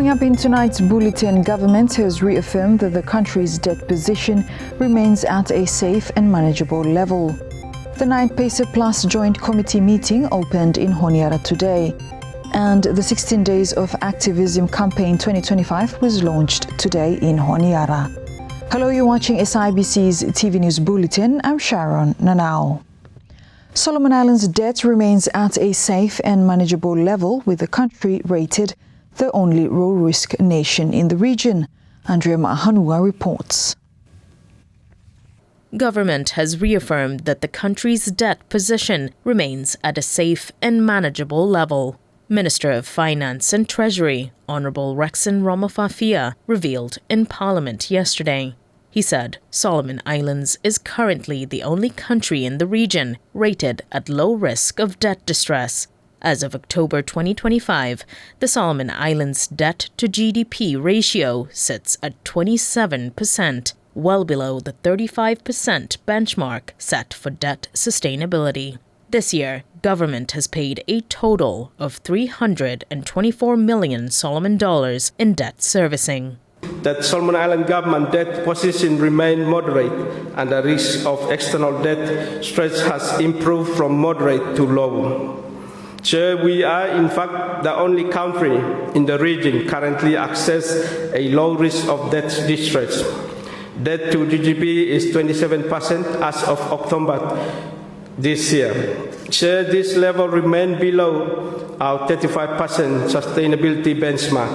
Coming up in tonight's bulletin, government has reaffirmed that the country's debt position remains at a safe and manageable level. The 9th PACER Plus Joint Committee meeting opened in Honiara today, and the 16 Days of Activism campaign 2025 was launched today in Honiara. Hello, you're watching SIBC's TV News Bulletin. I'm Sharon Nanao. Solomon Islands' debt remains at a safe and manageable level, with the country rated the only low-risk nation in the region. Andrea Mahanua reports. Government has reaffirmed that the country's debt position remains at a safe and manageable level. Minister of Finance and Treasury, Honorable Rexon Ramafafia, revealed in Parliament yesterday. He said Solomon Islands is currently the only country in the region rated at low risk of debt distress. As of October 2025, the Solomon Islands debt to GDP ratio sits at 27%, well below the 35% benchmark set for debt sustainability. This year, government has paid a total of 324 million Solomon dollars in debt servicing. That Solomon Island government debt position remained moderate, and the risk of external debt stress has improved from moderate to low. So we are in fact the only country in the region currently access a low risk of debt distress. Debt to GDP is 27% as of October this year. So this level remains below our 35% sustainability benchmark,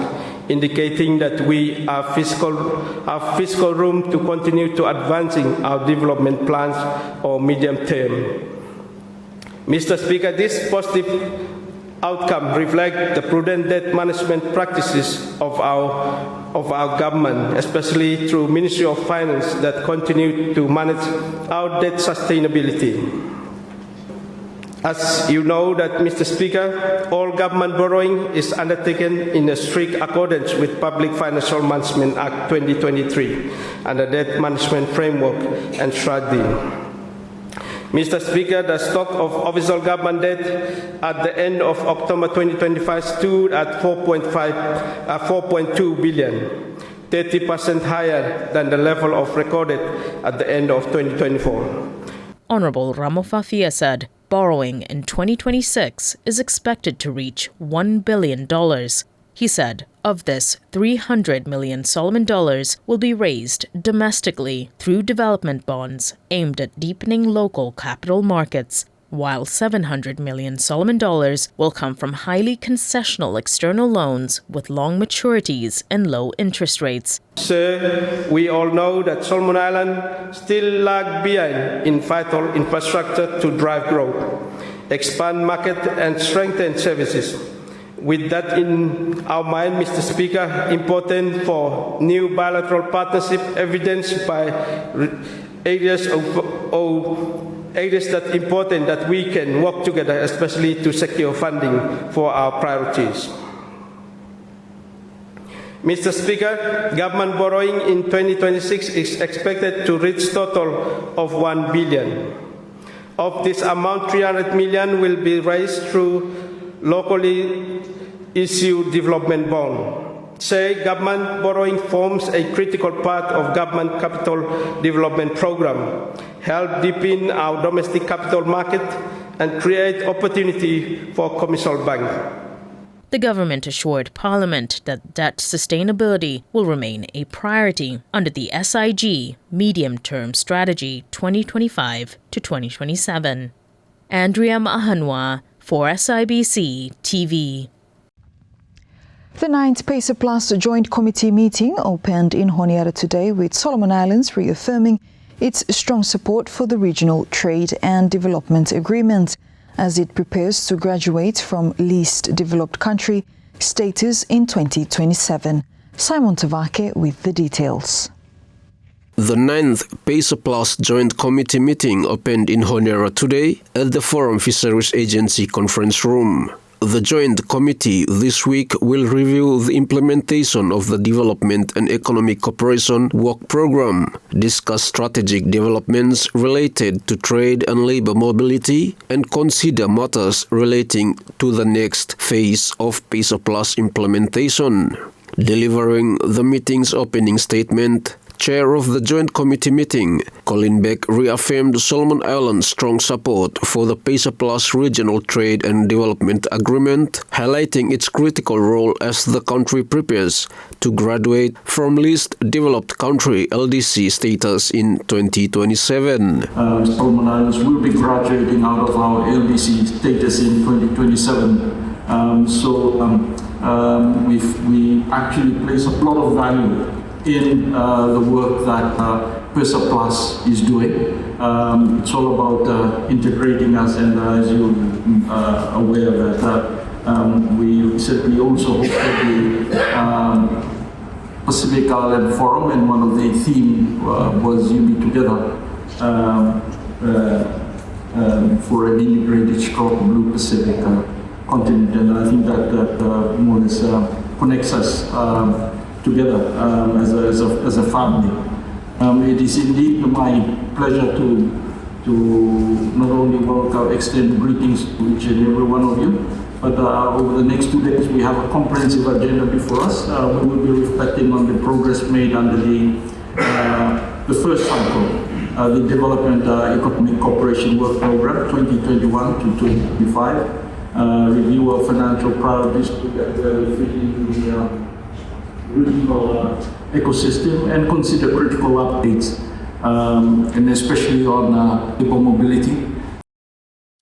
indicating that we have fiscal room to continue to advancing our development plans or medium term. Mr. Speaker, this positive outcome reflects the prudent debt management practices of our government, especially through Ministry of Finance that continue to manage our debt sustainability. As you know that, Mr. Speaker, all government borrowing is undertaken in a strict accordance with Public Financial Management Act 2023 and the Debt Management Framework and Strategy. Mr. Speaker, the stock of official government debt at the end of October 2025 stood at 4.2 billion, 30% higher than the level of recorded at the end of 2024. Honorable Ramafafia said borrowing in 2026 is expected to reach $1 billion. He said of this, 300 million Solomon dollars will be raised domestically through development bonds aimed at deepening local capital markets, while 700 million Solomon dollars will come from highly concessional external loans with long maturities and low interest rates. Sir, we all know that Solomon Island still lag behind in vital infrastructure to drive growth, expand market and strengthen services. With that in our mind, Mr. Speaker, important for new bilateral partnership evidenced by areas that important that we can work together, especially to secure funding for our priorities. Mr. Speaker, government borrowing in 2026 is expected to reach total of 1 billion. Of this amount, 300 million will be raised through locally issued development bond. Say, government borrowing forms a critical part of government capital development program, help deepen our domestic capital market and create opportunity for commercial bank. The government assured Parliament that debt sustainability will remain a priority under the SIG Medium-Term Strategy 2025 to 2027. Andrea Mahanua for SIBC TV. The 9th PACER Plus Joint Committee meeting opened in Honiara today, with Solomon Islands reaffirming its strong support for the regional trade and development agreement as it prepares to graduate from least developed country status in 2027. Simon Tavake with the details. The 9th PACER Plus Joint Committee meeting opened in Honiara today at the Forum Fisheries Agency Conference Room. The Joint Committee this week will review the implementation of the Development and Economic Cooperation Work Program, discuss strategic developments related to trade and labor mobility, and consider matters relating to the next phase of PACER Plus implementation. Delivering the meeting's opening statement, Chair of the Joint Committee meeting, Colin Beck reaffirmed Solomon Islands' strong support for the PESA Plus Regional Trade and Development Agreement, highlighting its critical role as the country prepares to graduate from least developed country LDC status in 2027. Solomon Islands will be graduating out of our LDC status in 2027. We actually place a lot of value in the work that PESA Plus is doing. It's all about integrating us, and as you're aware that we recently also hosted the Pacific Island Forum, and one of the themes was UNI Together for an integrated, strong Blue Pacific continent, and I think that more or less connects us together as a family. It is indeed my pleasure to not only extend greetings to each and every one of you, but over the next 2 days we have a comprehensive agenda before us. We will be reflecting on the progress made under the first cycle, the Development Economic Cooperation Work Program 2021 to 2025, review of financial priorities to get where we fit into the regional ecosystem, and consider critical updates, and especially on labor mobility.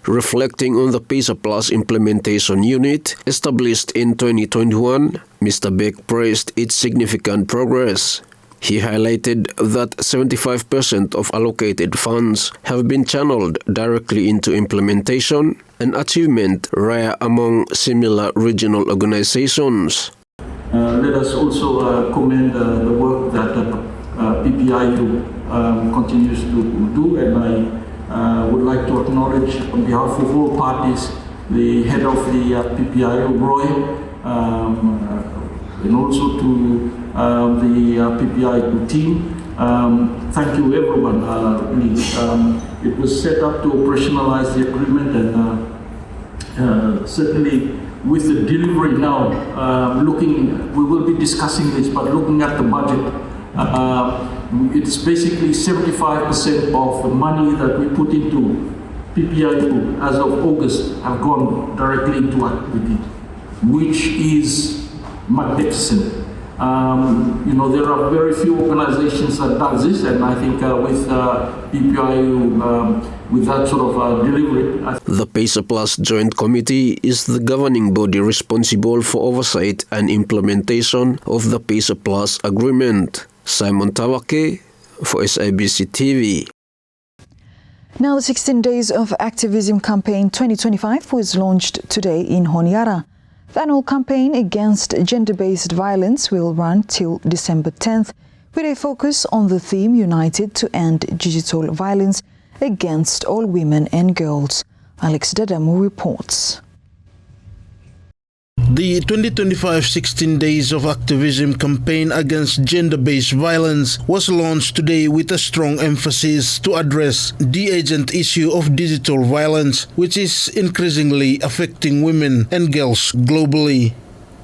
Reflecting on the PESA Plus implementation unit established in 2021, Mr. Beck praised its significant progress. He highlighted that 75% of allocated funds have been channeled directly into implementation, an achievement rare among similar regional organizations. Let us also commend the work that PPIU continues to do, and I would like to acknowledge on behalf of all parties the head of the PPIU, Roy, and also to the PPIU team. Thank you everyone. Really, it was set up to operationalize the agreement, and certainly with the delivery now, we will be discussing this, but looking at the budget, it's basically 75% of the money that we put into PPIU as of August have gone directly into activity, which is magnificent. There are very few organizations that does this, and I think with PPIU, with that sort of delivery. The PESA Plus Joint Committee is the governing body responsible for oversight and implementation of the PESA Plus Agreement. Simon Tawake for SIBC TV. Now, the 16 Days of Activism campaign 2025 was launched today in Honiara. The annual campaign against gender-based violence will run till December 10th, with a focus on the theme United to End Digital Violence against all women and girls. Alex Dadamu reports. The 2025 16 Days of Activism campaign against gender-based violence was launched today with a strong emphasis to address the urgent issue of digital violence, which is increasingly affecting women and girls globally.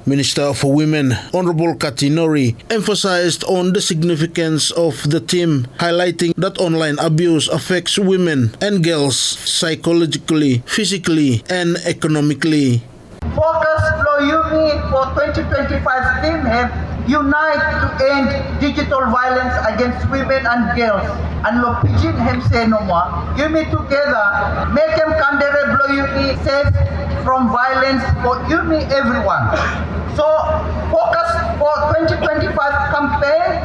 Minister for Women, Honorable Katinori, emphasized on the significance of the theme, highlighting that online abuse affects women and girls psychologically, physically, and economically. Focus Floyumi for 2025 theme have Unite to End Digital Violence Against Women and Girls. And Lopijin hem say no more. Yumi together, make them Kandere Bloyumi safe from violence for Yumi everyone. So focus for 2025 campaign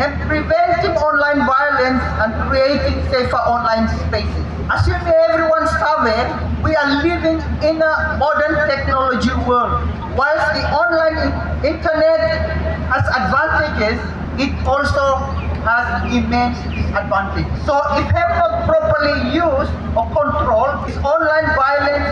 and preventing online violence and creating safer online spaces. Assuming everyone survey, we are living in a modern technology world. Whilst the online internet has advantages, it also has immense disadvantages. So if not properly used or controlled, this online violence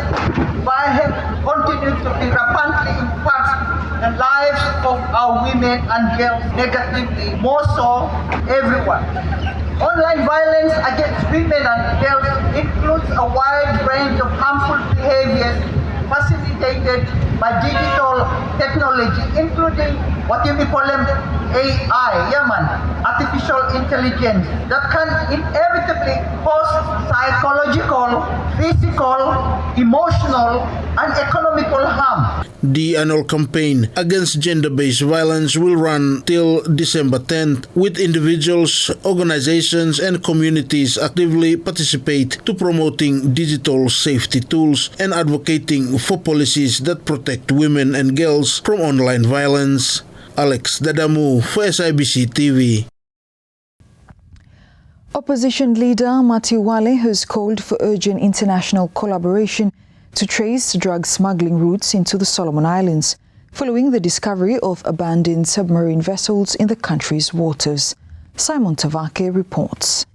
continues to be rampantly impacts the lives of our women and girls negatively, more so everyone. Online violence against women and girls includes a wide range of harmful behaviors facilitated by digital technology, including what you may call them AI, yeah man, artificial intelligence, that can inevitably cause psychological, physical, emotional, and economical harm. The annual campaign against gender-based violence will run till December 10th, with individuals, organizations, and communities actively participate to promoting digital safety tools and advocating for policies that protect women and girls from online violence. Alex Dadamu for SIBC TV. Opposition leader Matthew Wale has called for urgent international collaboration to trace drug smuggling routes into the Solomon Islands, following the discovery of abandoned submarine vessels in the country's waters. Simon Tavake reports.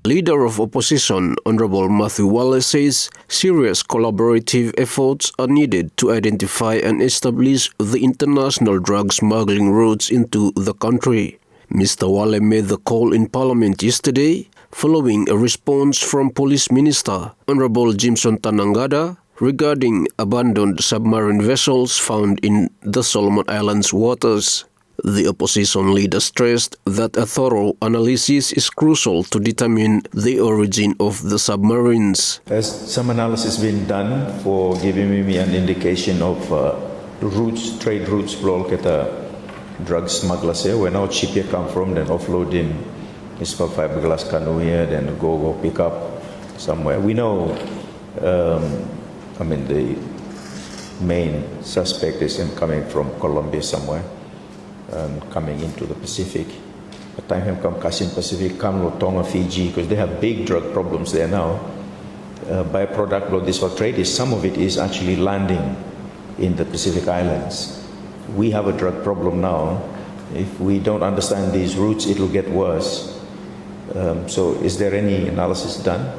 Leader of Opposition, Honorable Matthew Wale, says serious collaborative efforts are needed to identify and establish the international drug smuggling routes into the country. Mr. Wale made the call in Parliament yesterday following a response from Police Minister Honorable Jimson Tanangada regarding abandoned submarine vessels found in the Solomon Islands waters. The opposition leader stressed that a thorough analysis is crucial to determine the origin of the submarines. Has some analysis been done for giving me an indication of routes, trade routes, for drug smugglers here? Where now ship here come from, then offload in this fiberglass canoe here, then go pick up somewhere. We know, the main suspect is coming from Colombia somewhere. Coming into the Pacific. By the time him come Kasim Pacific, come Tonga, Fiji, because they have big drug problems there now. Byproduct of this for trade is some of it is actually landing in the Pacific Islands. We have a drug problem now. If we don't understand these routes, it will get worse. So is there any analysis done?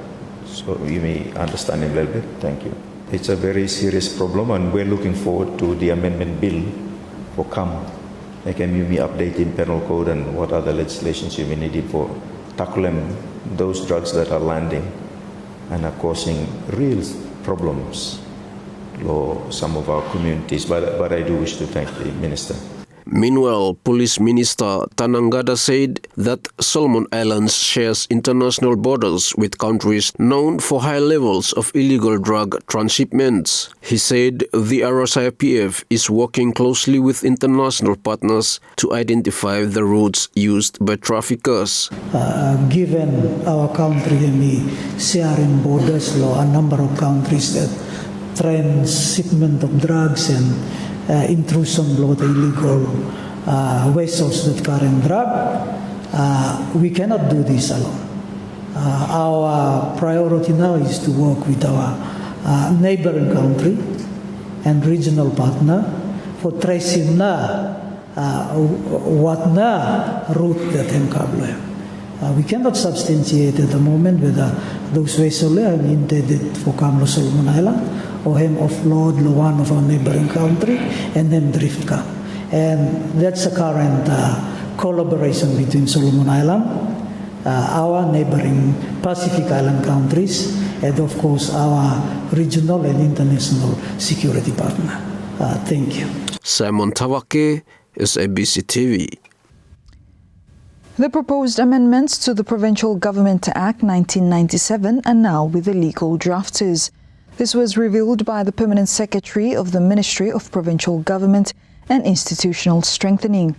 So you may understand a little bit. Thank you. It's a very serious problem, and we're looking forward to the amendment bill for come. They can be updating penal code and what other legislations you may need for tackling those drugs that are landing and are causing real problems for some of our communities. But I do wish to thank the Minister. Meanwhile, Police Minister Tanangada said that Solomon Islands shares international borders with countries known for high levels of illegal drug transshipments. He said the RSIPF is working closely with international partners to identify the routes used by traffickers. Given our country and the sharing borders, a number of countries that transshipment of drugs and intrusion of the illegal vessels that carry drug, we cannot do this alone. Our priority now is to work with our neighboring country and regional partner for tracing what route that have. We cannot substantiate at the moment whether those vessels are intended for Kamlo Solomon Island or him offload one of our neighboring country and then drift come. And that's the current collaboration between Solomon Island, our neighboring Pacific Island countries, and of course our regional and international security partner. Thank you. Simon Tavake, SIBC TV. The proposed amendments to the Provincial Government Act 1997 are now with the legal drafters. This was revealed by the Permanent Secretary of the Ministry of Provincial Government and Institutional Strengthening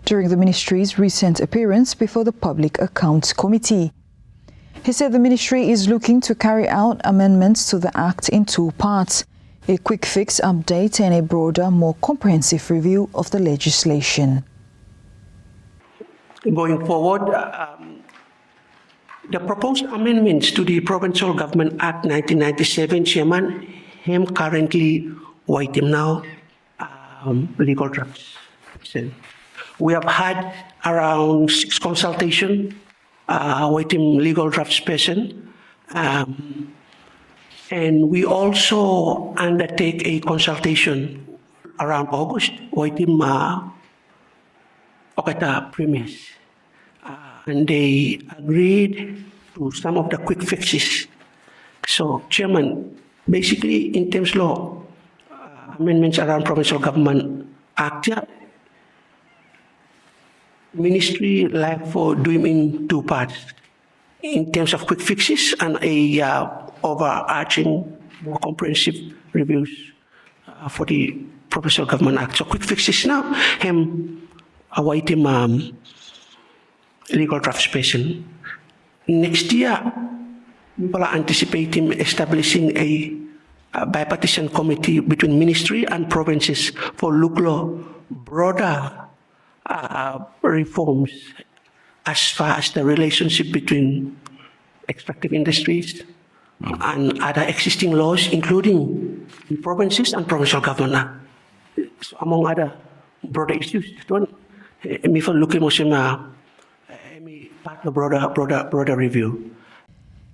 during the Ministry's recent appearance before the Public Accounts Committee. He said the Ministry is looking to carry out amendments to the Act in two parts: a quick fix update and a broader, more comprehensive review of the legislation. Going forward, the proposed amendments to the Provincial Government Act 1997, Chairman, him currently waiting now, legal drafts. We have had around 6 consultations, waiting legal drafts present, and we also undertake a consultation around August, waiting premise. And they agreed to some of the quick fixes. So, Chairman, basically in terms of law, amendments around Provincial Government Act, ministry like for doing in two parts in terms of quick fixes and a overarching, more comprehensive reviews for the Provincial Government Act. So quick fixes now, awaiting legal draft special. Next year, people are anticipating establishing a bipartisan committee between ministry and provinces for broader reforms as far as the relationship between extractive industries and other existing laws, including the provinces and provincial government. So among other broader issues, me for looking mo siya part of broader review.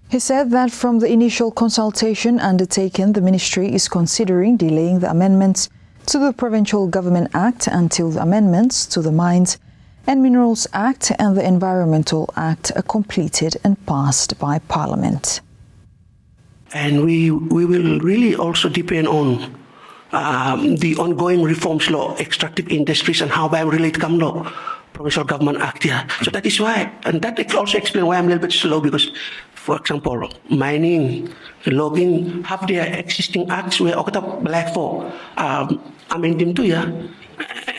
He said that from the initial consultation undertaken, the ministry is considering delaying the amendments to the Provincial Government Act until the amendments to the Mines and Minerals Act and the Environmental Act are completed and passed by Parliament. And we will really also depend on the ongoing reforms law, extractive industries, and how they relate to law, Provincial Government Act. Yeah. So that is why, and that also explains why I'm a little bit slow, because, for example, mining, logging have their existing acts where okata black for amend them to, yeah.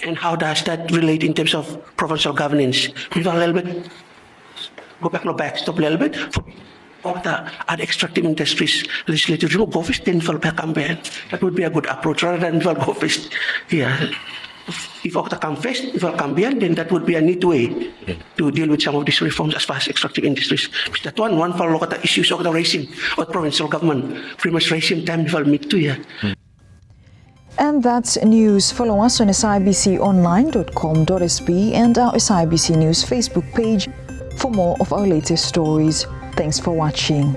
And how does that relate in terms of provincial governance? We will a little bit go back, stop a little bit. At extractive industries legislative go first, then fall back campaign. That would be a good approach rather than go first. Yeah. If Okta come first, if Okta come behind, then that would be a neat way to deal with some of these reforms as far as extractive industries. That one for local issues of the raising of provincial government, pretty much raising time will meet too. Yeah. And that's news. Follow us on sibconline.com.sb and our SIBC News Facebook page for more of our latest stories. Thanks for watching.